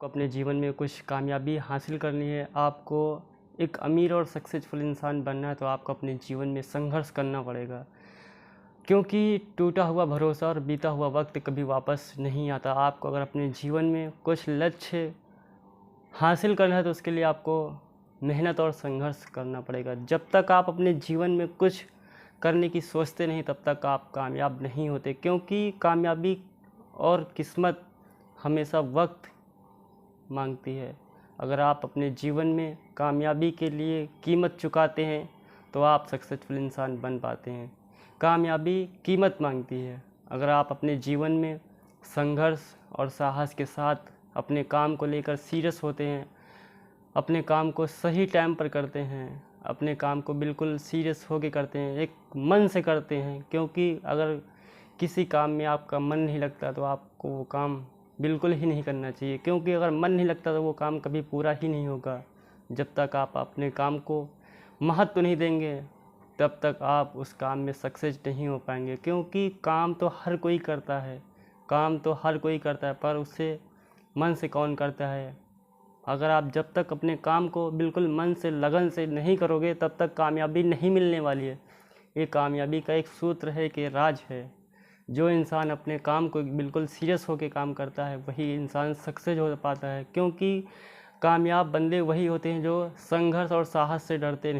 को अपने जीवन में कुछ कामयाबी हासिल करनी है, आपको एक अमीर और सक्सेसफुल इंसान बनना है, तो आपको अपने जीवन में संघर्ष करना पड़ेगा। क्योंकि टूटा हुआ भरोसा और बीता हुआ वक्त कभी वापस नहीं आता। आपको अगर अपने जीवन में कुछ लक्ष्य हासिल करना है तो उसके लिए आपको मेहनत और संघर्ष करना पड़ेगा। जब तक आप अपने जीवन में कुछ करने की सोचते नहीं तब तक आप कामयाब नहीं होते, क्योंकि कामयाबी और किस्मत हमेशा वक्त मांगती है। अगर आप अपने जीवन में कामयाबी के लिए कीमत चुकाते हैं तो आप सक्सेसफुल इंसान बन पाते हैं। कामयाबी कीमत मांगती है। अगर आप अपने जीवन में संघर्ष और साहस के साथ अपने काम को लेकर सीरियस होते हैं, अपने काम को सही टाइम पर करते हैं, अपने काम को बिल्कुल सीरियस होकर करते हैं, एक मन से करते हैं, क्योंकि अगर किसी काम में आपका मन नहीं लगता तो आपको वो काम बिल्कुल ही नहीं करना चाहिए, क्योंकि अगर मन नहीं लगता तो वो काम कभी पूरा ही नहीं होगा। जब तक आप अपने काम को महत्व नहीं देंगे तब तक आप उस काम में सक्सेस नहीं हो पाएंगे। क्योंकि काम तो हर कोई करता है, पर उसे मन से कौन करता है। अगर आप जब तक अपने काम को बिल्कुल मन से लगन से नहीं करोगे तब तक कामयाबी नहीं मिलने वाली है। ये कामयाबी का एक सूत्र है कि राज है। जो इंसान अपने काम को बिल्कुल सीरियस होकर काम करता है वही इंसान सक्सेस हो पाता है, क्योंकि कामयाब बंदे वही होते हैं जो संघर्ष और साहस से डरते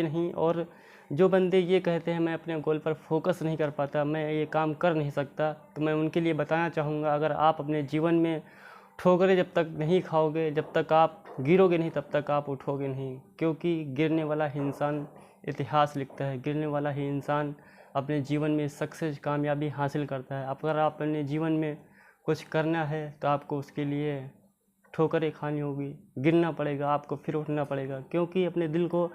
नहीं, और जो बंदे ये कहते हैं मैं अपने गोल पर फोकस नहीं कर पाता, मैं ये काम कर नहीं सकता, तो मैं उनके लिए बताना चाहूँगा, अगर आप अपने जीवन में ठोकरें जब तक नहीं खाओगे, जब तक आप गिरोगे नहीं तब तक आप उठोगे नहीं। क्योंकि गिरने वाला ही इंसान इतिहास लिखता है, गिरने वाला ही इंसान अपने जीवन में सक्सेस कामयाबी हासिल करता है। अगर आप अपने जीवन में कुछ करना है तो आपको उसके लिए ठोकरें खानी होगी, गिरना पड़ेगा, आपको फिर उठना पड़ेगा। क्योंकि अपने दिल को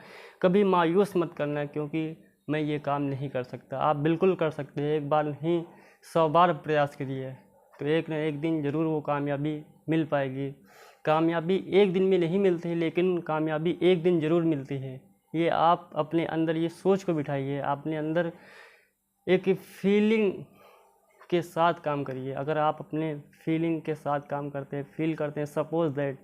कभी मायूस मत करना, क्योंकि मैं ये काम नहीं कर सकता। आप बिल्कुल कर सकते हैं, एक बार नहीं 100 बार प्रयास करिए तो एक न एक दिन ज़रूर वो कामयाबी मिल पाएगी। कामयाबी एक दिन में नहीं मिलती है, लेकिन कामयाबी एक दिन ज़रूर मिलती है। ये आप अपने अंदर ये सोच को बिठाइए, अपने अंदर एक फीलिंग के साथ काम करिए। अगर आप अपने फीलिंग के साथ काम करते हैं, फील करते हैं, सपोज दैट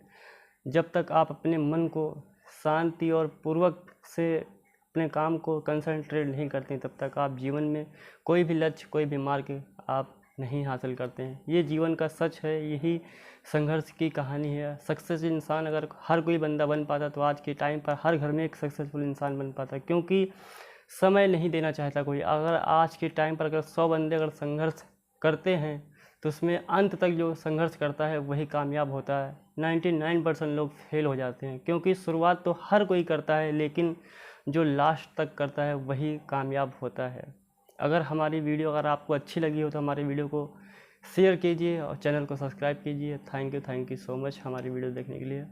जब तक आप अपने मन को शांति और पूर्वक से अपने काम को कंसंट्रेट नहीं करते हैं तब तक आप जीवन में कोई भी लक्ष्य, कोई भी मार्ग आप नहीं हासिल करते हैं। ये जीवन का सच है, यही संघर्ष की कहानी है। सक्सेस इंसान अगर हर कोई बंदा बन पाता तो आज के टाइम पर हर घर में एक सक्सेसफुल इंसान बन पाता, क्योंकि समय नहीं देना चाहता कोई। अगर आज के टाइम पर अगर 100 बंदे अगर संघर्ष करते हैं तो उसमें अंत तक जो संघर्ष करता है वही कामयाब होता है। 99% लोग फेल हो जाते हैं, क्योंकि शुरुआत तो हर कोई करता है लेकिन जो लास्ट तक करता है वही कामयाब होता है। अगर हमारी वीडियो अगर आपको अच्छी लगी हो तो हमारी वीडियो को शेयर कीजिए और चैनल को सब्सक्राइब कीजिए। थैंक यू सो मच हमारी वीडियो देखने के लिए।